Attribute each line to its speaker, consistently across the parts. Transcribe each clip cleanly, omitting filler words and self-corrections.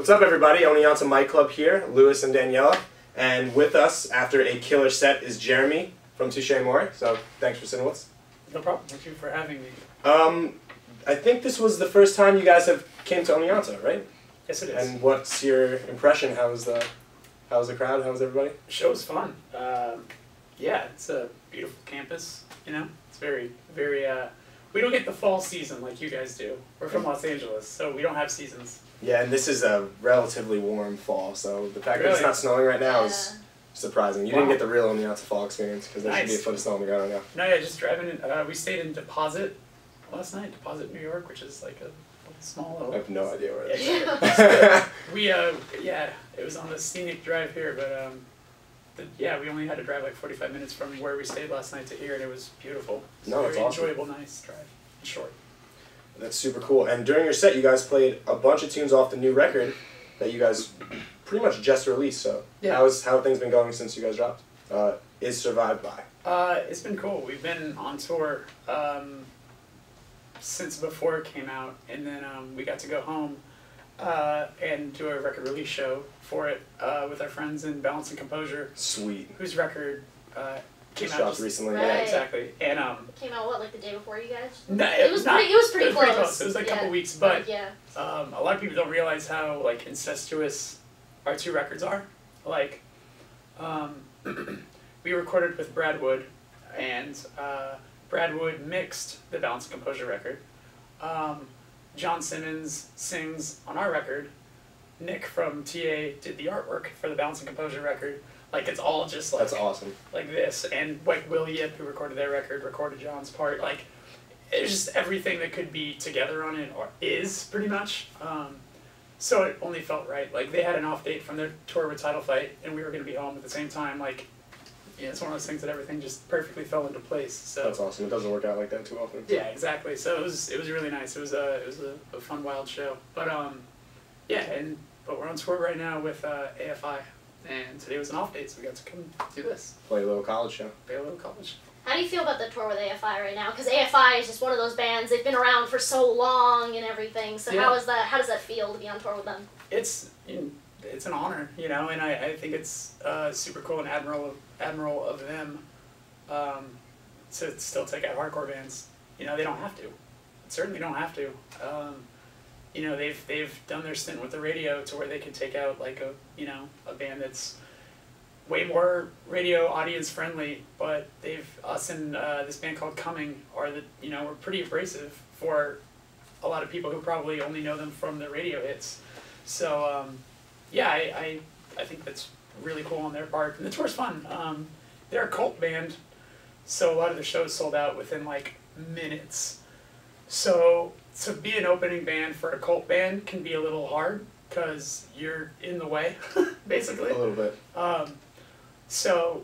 Speaker 1: What's up, everybody? Oneonta Mic Club here, Lewis and Daniela. And with us, after a killer set, is Jeremy from Touche Amore. So, thanks for sitting with us.
Speaker 2: No problem. Thank you for having me.
Speaker 1: I think this was the first time you guys have came to Oneonta, right?
Speaker 2: Yes, it is.
Speaker 1: And what's your impression? How was the crowd? How was everybody?
Speaker 2: The show was fun. Yeah, it's a beautiful campus, you know? It's very, very, we don't get the fall season like you guys do. We're from Los Angeles, so we don't have seasons.
Speaker 1: Yeah, and this is a relatively warm fall, so the fact that
Speaker 2: Really?
Speaker 1: it's not snowing right now is surprising. You didn't
Speaker 2: Wow.
Speaker 1: get the real Oneonta fall experience, because there should be a
Speaker 2: Nice.
Speaker 1: foot of snow on the ground right now.
Speaker 2: No, yeah, just driving in, we stayed in Deposit last night, Deposit, New York, which is like a small little...
Speaker 1: I have no idea where it is.
Speaker 2: Yeah, yeah, it was on the scenic drive here, but, yeah, we only had to drive like 45 minutes from where we stayed last night to here, and it was beautiful. It was
Speaker 1: No, it's
Speaker 2: very
Speaker 1: awesome.
Speaker 2: enjoyable, nice drive, and short.
Speaker 1: That's super cool. And during your set, you guys played a bunch of tunes off the new record that you guys pretty much just released. So
Speaker 2: Yeah.
Speaker 1: how have things been going since you guys dropped? Is Survived By?
Speaker 2: It's been cool. We've been on tour since before it came out, and then we got to go home and do a record release show for it with our friends in Balance and Composure,
Speaker 1: Sweet.
Speaker 2: whose record came
Speaker 1: Just
Speaker 2: out
Speaker 1: dropped recently.
Speaker 2: Yeah,
Speaker 3: Right.
Speaker 2: exactly. And
Speaker 3: It came out what, like the day before you guys?
Speaker 2: no,
Speaker 3: It was
Speaker 2: not-
Speaker 3: pretty close.
Speaker 2: It was like a couple weeks, but
Speaker 3: yeah.
Speaker 2: a lot of people don't realize how like incestuous our two records are. Like, we recorded with Brad Wood, and Brad Wood mixed the Balance and Composure record. John Simmons sings on our record. Nick from TA did the artwork for the Balance and Composure record. Like, it's all just like
Speaker 1: That's awesome.
Speaker 2: like this, and like Will Yip, who recorded their record, recorded John's part. Like, it's just everything that could be together on it, or is pretty much. So it only felt right. Like, they had an off date from their tour with Title Fight, and we were going to be home at the same time. Like, yeah, it's one of those things that everything just perfectly fell into place. So
Speaker 1: That's awesome. It doesn't work out like that too often.
Speaker 2: yeah, exactly. So it was really nice. It was a fun, wild show. But yeah, but we're on tour right now with AFI. And today was an off date, so we got to come do this.
Speaker 1: Play a little college show.
Speaker 2: Play a little college.
Speaker 3: How do you feel about the tour with AFI right now? Because AFI is just one of those bands, they've been around for so long and everything, so
Speaker 2: Yeah.
Speaker 3: how does that feel to be on tour with them?
Speaker 2: It's an honor, you know, and I think it's super cool and admirable of them to still take out hardcore bands. You know, they don't have to. Certainly don't have to. You know, they've done their stint with the radio to where they can take out like a band that's way more radio audience friendly, but us and this band called Coming we're pretty abrasive for a lot of people who probably only know them from the radio hits. So yeah, I think that's really cool on their part, and the tour's fun. They're a cult band, so a lot of the shows sold out within like minutes. So to be an opening band for a cult band can be a little hard because you're in the way, basically.
Speaker 1: A little bit.
Speaker 2: So,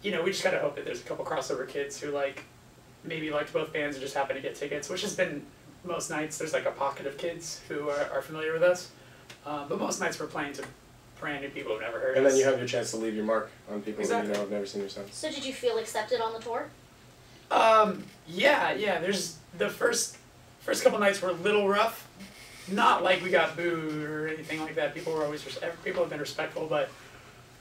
Speaker 2: you know, we just gotta hope that there's a couple crossover kids who like maybe liked both bands and just happen to get tickets, which has been most nights. There's like a pocket of kids who are familiar with us, but most nights we're playing to brand new people who've never heard
Speaker 1: And
Speaker 2: us.
Speaker 1: then you have your chance to leave your mark on people
Speaker 2: Exactly.
Speaker 1: that have never seen your stuff.
Speaker 3: So did you feel accepted on the tour?
Speaker 2: Yeah. There's the first couple nights were a little rough. Not like we got booed or anything like that. People have been respectful, but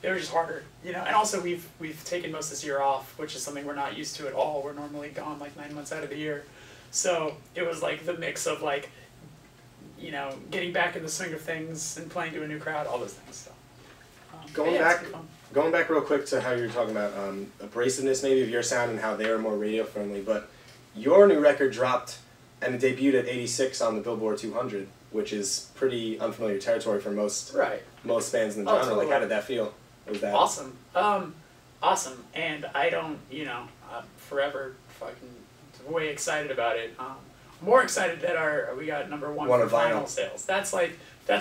Speaker 2: they were just harder, you know. And also we've taken most of this year off, which is something we're not used to at all. We're normally gone like 9 months out of the year, so it was like the mix of like, you know, getting back in the swing of things and playing to a new crowd, all those things. So
Speaker 1: Going
Speaker 2: yeah, it's
Speaker 1: back,
Speaker 2: been fun.
Speaker 1: Going back real quick to how you were talking about abrasiveness maybe of your sound and how they were more radio friendly, but your new record dropped and it debuted at 86 on the Billboard 200, which is pretty unfamiliar territory for most bands in the genre.
Speaker 2: Totally.
Speaker 1: Like, how did that feel? Was that
Speaker 2: Awesome. Awesome. And I don't, you know, I'm forever fucking way excited about it. More excited that we got number one for vinyl sales. That's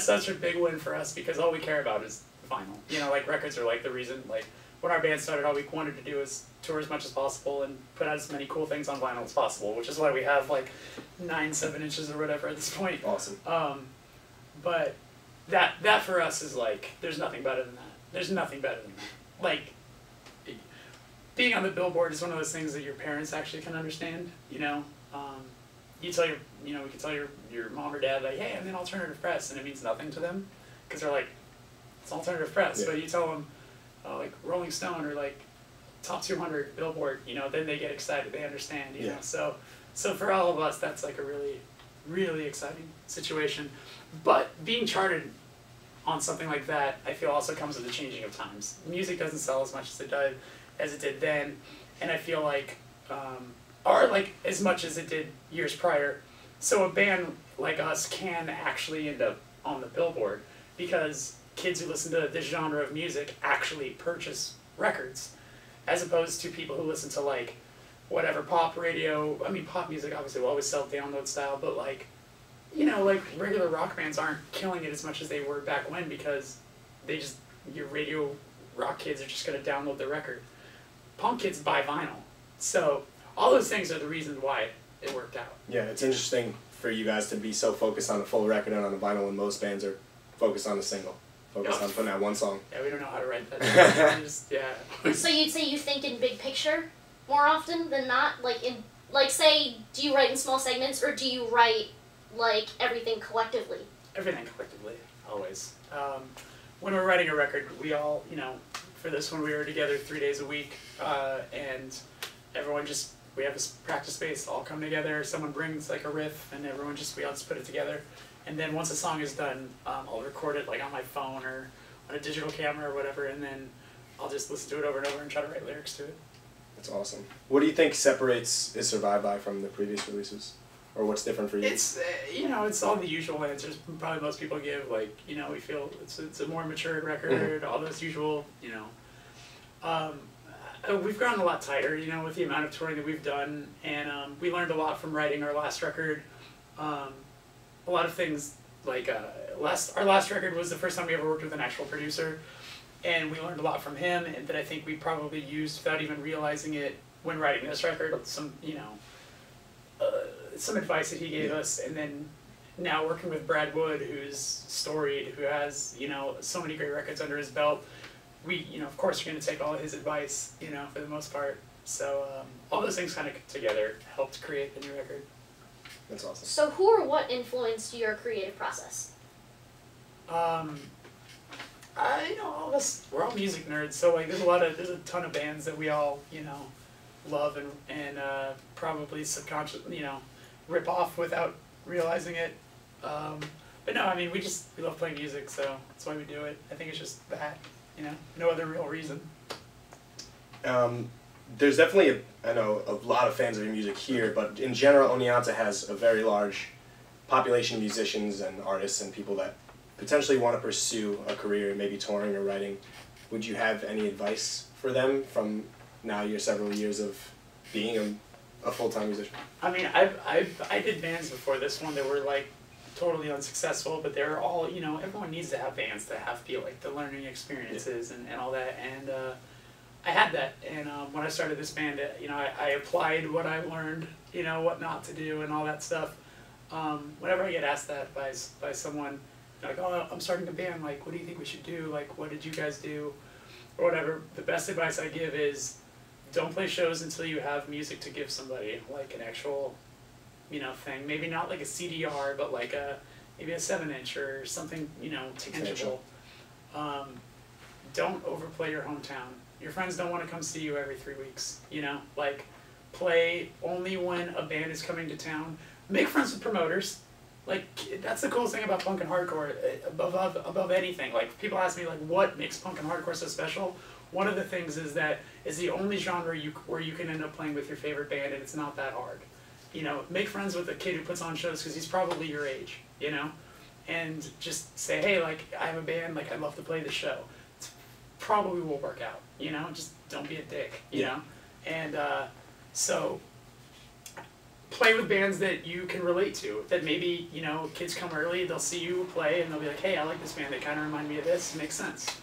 Speaker 2: such a big win for us because all we care about is vinyl. You know, like records are like the reason, like when our band started, all we wanted to do is tour as much as possible and put out as many cool things on vinyl as possible, which is why we have like 9 7-inches or whatever at this point.
Speaker 1: Awesome.
Speaker 2: But that for us is like, there's nothing better than that. There's nothing better than that. Like, being on the Billboard is one of those things that your parents actually can understand, you know. You tell we can tell your mom or dad, like, hey, I'm in alternative press, and it means nothing to them. because they're like, it's alternative press.
Speaker 1: Yeah.
Speaker 2: But you tell them, like Rolling Stone or like Top 200 Billboard, you know, then they get excited. They understand, you know. So for all of us, that's like a really, really exciting situation. But being charted on something like that, I feel also comes with the changing of times. Music doesn't sell as much as it did then, and I feel like, or like as much as it did years prior. So a band like us can actually end up on the Billboard because kids who listen to this genre of music actually purchase records, as opposed to people who listen to like whatever pop radio. I mean, pop music obviously will always sell download style, but like, you know, like regular rock bands aren't killing it as much as they were back when because they just, your radio rock kids are just going to download the record. Punk kids buy vinyl. So all those things are the reasons why it worked out.
Speaker 1: Yeah, it's interesting for you guys to be so focused on the full record and on the vinyl when most bands are focused on the single, focused on putting out one song.
Speaker 2: Yeah, we don't know how to write that. Just, yeah.
Speaker 3: So you'd say you think in big picture more often than not? Like, in, like, say, do you write in small segments or do you write like everything collectively?
Speaker 2: Everything collectively, always. When we're writing a record, we all, you know, for this one we were together 3 days a week, and everyone just, we have a practice space, all come together, someone brings like a riff, and everyone just, we all just put it together. And then once a song is done, I'll record it like on my phone or on a digital camera or whatever, and then I'll just listen to it over and over and try to write lyrics to it.
Speaker 1: That's awesome. What do you think separates Is Survived By from the previous releases? Or what's different for you?
Speaker 2: It's, you know, it's all the usual answers probably most people give, like, you know, we feel it's a more mature record, all those usual, you know. We've gotten a lot tighter, you know, with the amount of touring that we've done, and we learned a lot from writing our last record. A lot of things, like, our last record was the first time we ever worked with an actual producer, and we learned a lot from him, and that I think we probably used without even realizing it when writing this record, some, you know, some advice that he gave us, and then now working with Brad Wood, who's storied, who has, you know, so many great records under his belt, we, you know, of course you're going to take all of his advice, you know, for the most part. So all those things kind of together helped create the new record.
Speaker 1: That's awesome.
Speaker 3: So who or what influenced your creative process?
Speaker 2: You know, all of us, we're all music nerds, so like there's a ton of bands that we all, you know, love and probably subconsciously, you know, rip off without realizing it. But no, I mean, we love playing music, so that's why we do it. I think it's just that, you know, no other real reason.
Speaker 1: There's definitely, I know, a lot of fans of your music here, but in general, Oneonta has a very large population of musicians and artists and people that potentially want to pursue a career, maybe touring or writing. Would you have any advice for them from now your several years of being a full-time musician?
Speaker 2: I mean, I did bands before this one that were like totally unsuccessful, but they're all, you know, everyone needs to have bands to feel like the learning experiences and all that, and I had that, and when I started this band, you know, I applied what I learned, you know, what not to do and all that stuff. Whenever I get asked that by someone, like, oh, I'm starting a band, like, what do you think we should do, like, what did you guys do, or whatever, the best advice I give is don't play shows until you have music to give somebody, like an actual, you know, thing. Maybe not like a CDR, but like maybe a 7-inch or something, you know, tangible. Don't overplay your hometown. Your friends don't want to come see you every 3 weeks, you know? Like, play only when a band is coming to town. Make friends with promoters. Like, that's the coolest thing about punk and hardcore, above anything. Like, people ask me, like, what makes punk and hardcore so special? One of the things is that it's the only genre where you can end up playing with your favorite band, and it's not that hard. You know, make friends with a kid who puts on shows because he's probably your age, you know? And just say, hey, like, I have a band, like, I'd love to play the show. It probably will work out, you know? Just don't be a dick, you know? And so play with bands that you can relate to, that maybe, you know, kids come early, they'll see you play, and they'll be like, hey, I like this band, they kind of remind me of this, it makes sense.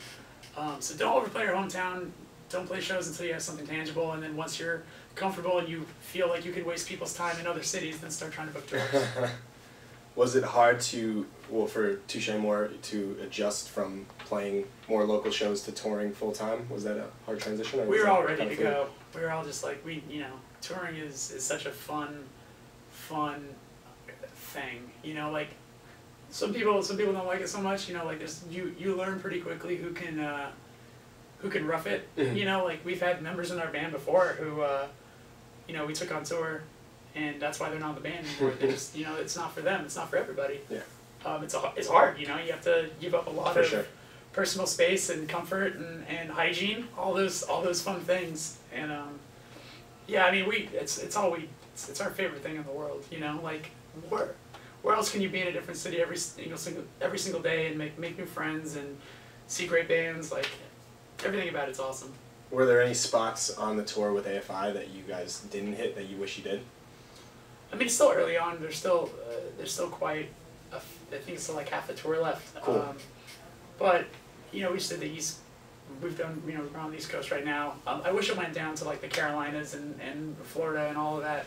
Speaker 2: So don't overplay your hometown, don't play shows until you have something tangible, and then once you're comfortable and you feel like you can waste people's time in other cities, then start trying to book tours.
Speaker 1: Was it hard for Touche more to adjust from playing more local shows to touring full-time? Was that a hard transition? Or
Speaker 2: we were all ready to go. We were all just like, you know, touring is such a fun thing, you know, like, some people don't like it so much. You know, like there's you learn pretty quickly who can rough it.
Speaker 1: Mhm.
Speaker 2: You know, like we've had members in our band before who, you know, we took on tour, and that's why they're not in the band anymore. They just, you know, it's not for them. It's not for everybody.
Speaker 1: Yeah.
Speaker 2: It's hard. You know, you have to give up a lot
Speaker 1: For
Speaker 2: of
Speaker 1: sure.
Speaker 2: personal space and comfort and hygiene. All those fun things. And yeah, I mean it's our favorite thing in the world. You know, like where else can you be in a different city every single day and make new friends and see great bands? Like everything about it's awesome.
Speaker 1: Were there any spots on the tour with AFI that you guys didn't hit that you wish you did?
Speaker 2: I mean, it's still early on. There's still quite. I think it's still like half the tour left.
Speaker 1: Cool.
Speaker 2: But you know, we just did the East. We've done, you know, we're on the East Coast right now. I wish it went down to like the Carolinas and Florida and all of that,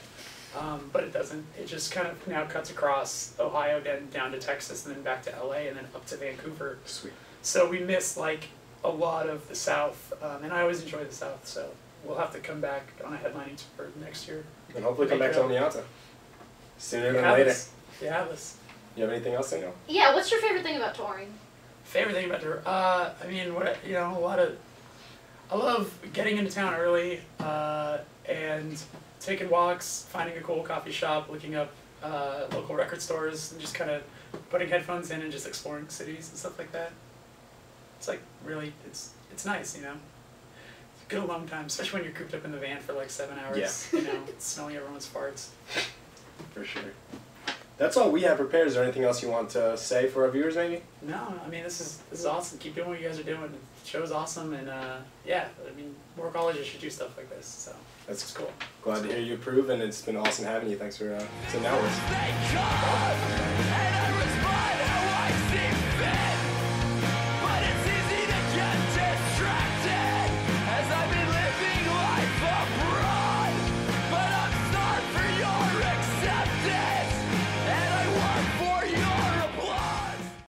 Speaker 2: but it doesn't. It just kind of now cuts across Ohio, then down to Texas, and then back to LA, and then up to Vancouver.
Speaker 1: Sweet.
Speaker 2: So we missed like a lot of the South, and I always enjoy the South. So we'll have to come back on a headlining tour next year.
Speaker 1: And hopefully come back to Oneonta sooner than
Speaker 2: You have
Speaker 1: later.
Speaker 2: us. You have us.
Speaker 1: You have anything else, Daniela?
Speaker 3: Yeah, what's your favorite thing about touring?
Speaker 2: Favorite thing about tour? I mean, I love getting into town early and taking walks, finding a cool coffee shop, looking up local record stores, and just kind of putting headphones in and just exploring cities and stuff like that. It's like really, it's nice, you know. It's a good alone time, especially when you're cooped up in the van for like 7 hours.
Speaker 1: Yeah.
Speaker 2: You know, smelling everyone's farts.
Speaker 1: For sure. That's all we have prepared. Is there anything else you want to say for our viewers, maybe?
Speaker 2: No, I mean this is awesome. Keep doing what you guys are doing. The show's awesome, and yeah, I mean more colleges should do stuff like this. So
Speaker 1: That's
Speaker 2: cool.
Speaker 1: Glad to hear you approve, and it's been awesome having you. Thanks for sitting down with us.